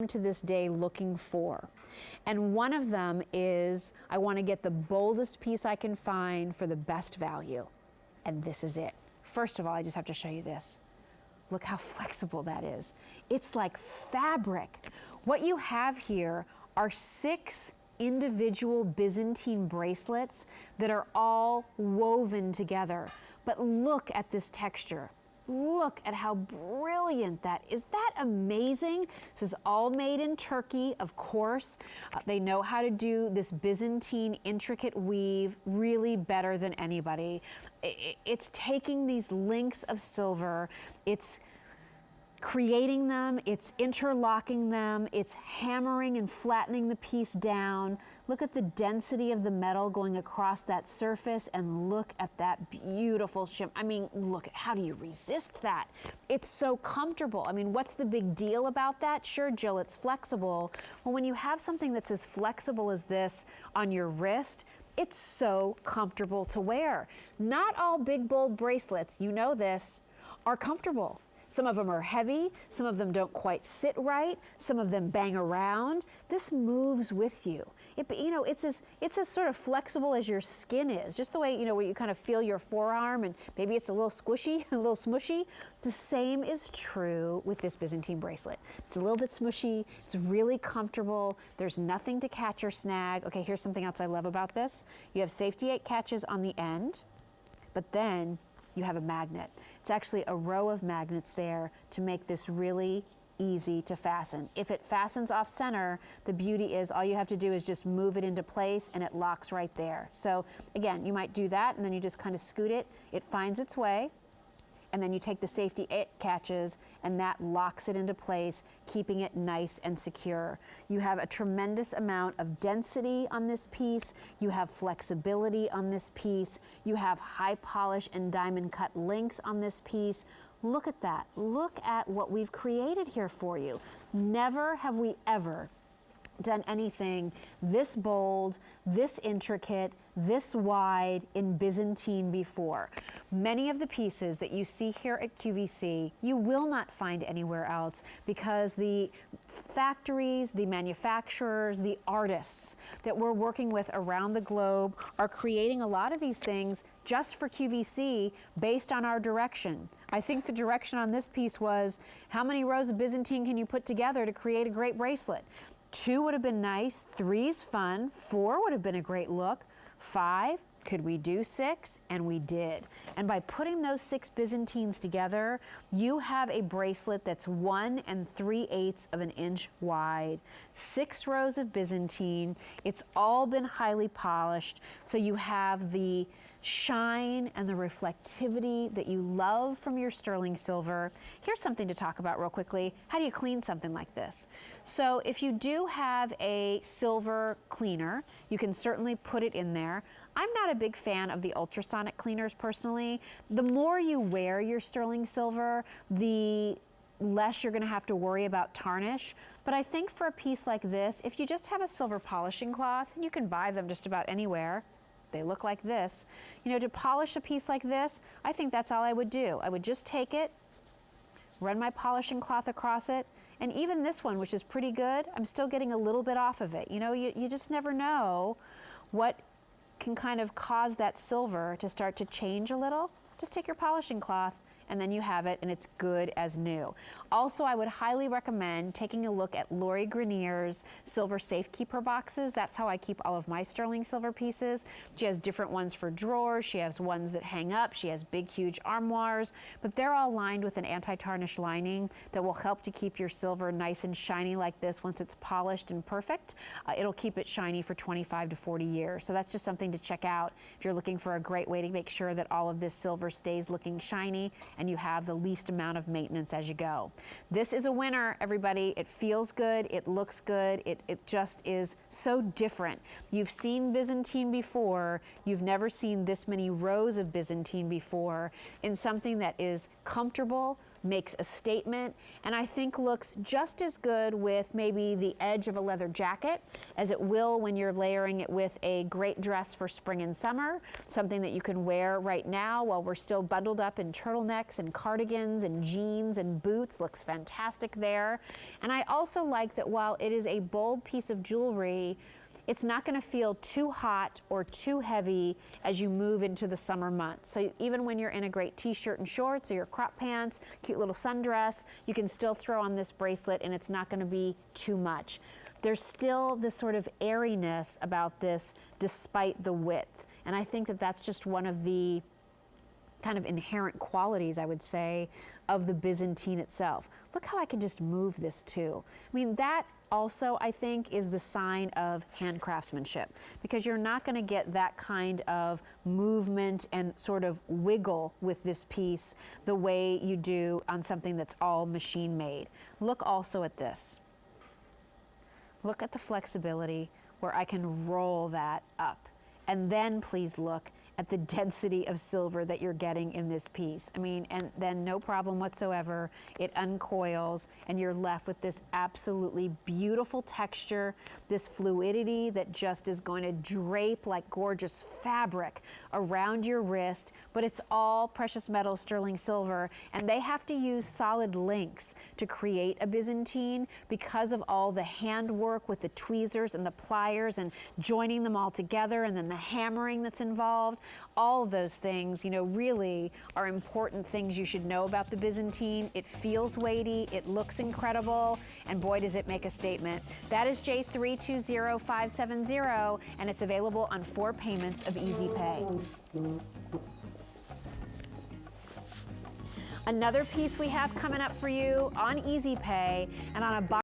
to this day looking for. And one of them is, I want to get the boldest piece I can find for the best value. And this is it. First of all, I just have to show you this. Look how flexible that is. It's like fabric. What you have here are 6 individual Byzantine bracelets that are all woven together. But look at this texture. Look at how brilliant that is. Isn't that amazing? This is all made in Turkey, of course. They know how to do this Byzantine intricate weave really better than anybody. It's taking these links of silver, it's creating them, it's interlocking them, it's hammering and flattening the piece down. Look at the density of the metal going across that surface, and look at that beautiful shimmer. I mean, look, how do you resist that? It's so comfortable. I mean, what's the big deal about that? Sure, Jill, it's flexible. Well, when you have something that's as flexible as this on your wrist, it's so comfortable to wear. Not all big, bold bracelets, you know this, are comfortable. Some of them are heavy, some of them don't quite sit right, some of them bang around. This moves with you. It's as sort of flexible as your skin is, just the way, where you kind of feel your forearm and maybe it's a little squishy, a little smushy. The same is true with this Byzantine bracelet. It's a little bit smushy, it's really comfortable, there's nothing to catch or snag. Okay, here's something else I love about this. You have safety 8 catches on the end, but then you have a magnet. It's actually a row of magnets there to make this really easy to fasten. If it fastens off center, the beauty is all you have to do is just move it into place and it locks right there. So again, you might do that and then you just kind of scoot it. It finds its way. And then you take the safety 8 catches and that locks it into place, keeping it nice and secure. You have a tremendous amount of density on this piece. You have flexibility on this piece. You have high polish and diamond cut links on this piece. Look at that. Look at what we've created here for you. Never have we ever done anything this bold, this intricate, this wide in Byzantine before. Many of the pieces that you see here at QVC, you will not find anywhere else because the factories, the manufacturers, the artists that we're working with around the globe are creating a lot of these things just for QVC based on our direction. I think the direction on this piece was, how many rows of Byzantine can you put together to create a great bracelet? 2 would have been nice, 3's fun, 4 would have been a great look, 5, could we do 6? And we did. And by putting those 6 Byzantines together, you have a bracelet that's 1 3/8 of an inch wide, 6 rows of Byzantine. It's all been highly polished, so you have the shine and the reflectivity that you love from your sterling silver. Here's something to talk about real quickly. How do you clean something like this? So if you do have a silver cleaner, you can certainly put it in there. I'm not a big fan of the ultrasonic cleaners personally. The more you wear your sterling silver, the less you're going to have to worry about tarnish. But I think for a piece like this, if you just have a silver polishing cloth, and you can buy them just about anywhere, they look like this. To polish a piece like this, I think that's all I would do. I would just take it, run my polishing cloth across it, and even this one, which is pretty good, I'm still getting a little bit off of it. You just never know what can kind of cause that silver to start to change a little. Just take your polishing cloth and then you have it and it's good as new. Also, I would highly recommend taking a look at Lori Grenier's silver safekeeper boxes. That's how I keep all of my sterling silver pieces. She has different ones for drawers. She has ones that hang up. She has big, huge armoires, but they're all lined with an anti-tarnish lining that will help to keep your silver nice and shiny like this. Once it's polished and perfect, it'll keep it shiny for 25 to 40 years. So that's just something to check out if you're looking for a great way to make sure that all of this silver stays looking shiny and you have the least amount of maintenance as you go. This is a winner, everybody. It feels good, it looks good, it just is so different. You've seen Byzantine before, you've never seen this many rows of Byzantine before in something that is comfortable, makes a statement, and I think looks just as good with maybe the edge of a leather jacket as it will when you're layering it with a great dress for spring and summer, something that you can wear right now while we're still bundled up in turtlenecks and cardigans and jeans and boots. Looks fantastic there. And I also like that while it is a bold piece of jewelry, it's not going to feel too hot or too heavy as you move into the summer months. So even when you're in a great t-shirt and shorts or your crop pants, cute little sundress, you can still throw on this bracelet and it's not going to be too much. There's still this sort of airiness about this despite the width. And I think that that's just one of the kind of inherent qualities, I would say, of the Byzantine itself. Look how I can just move this too. I mean, that also, I think, is the sign of hand craftsmanship, because you're not going to get that kind of movement and sort of wiggle with this piece the way you do on something that's all machine made. Look also at this. Look at the flexibility where I can roll that up. And then please look at the density of silver that you're getting in this piece. I mean, and then no problem whatsoever, it uncoils and you're left with this absolutely beautiful texture, this fluidity that just is going to drape like gorgeous fabric around your wrist, but it's all precious metal sterling silver, and they have to use solid links to create a Byzantine because of all the handwork with the tweezers and the pliers and joining them all together, and then the hammering that's involved. All of those things, you know, really are important things you should know about the Byzantine. It feels weighty, it looks incredible, and boy, does it make a statement. That is J320570, and it's available on 4 payments of Easy Pay. Another piece we have coming up for you on Easy Pay and on a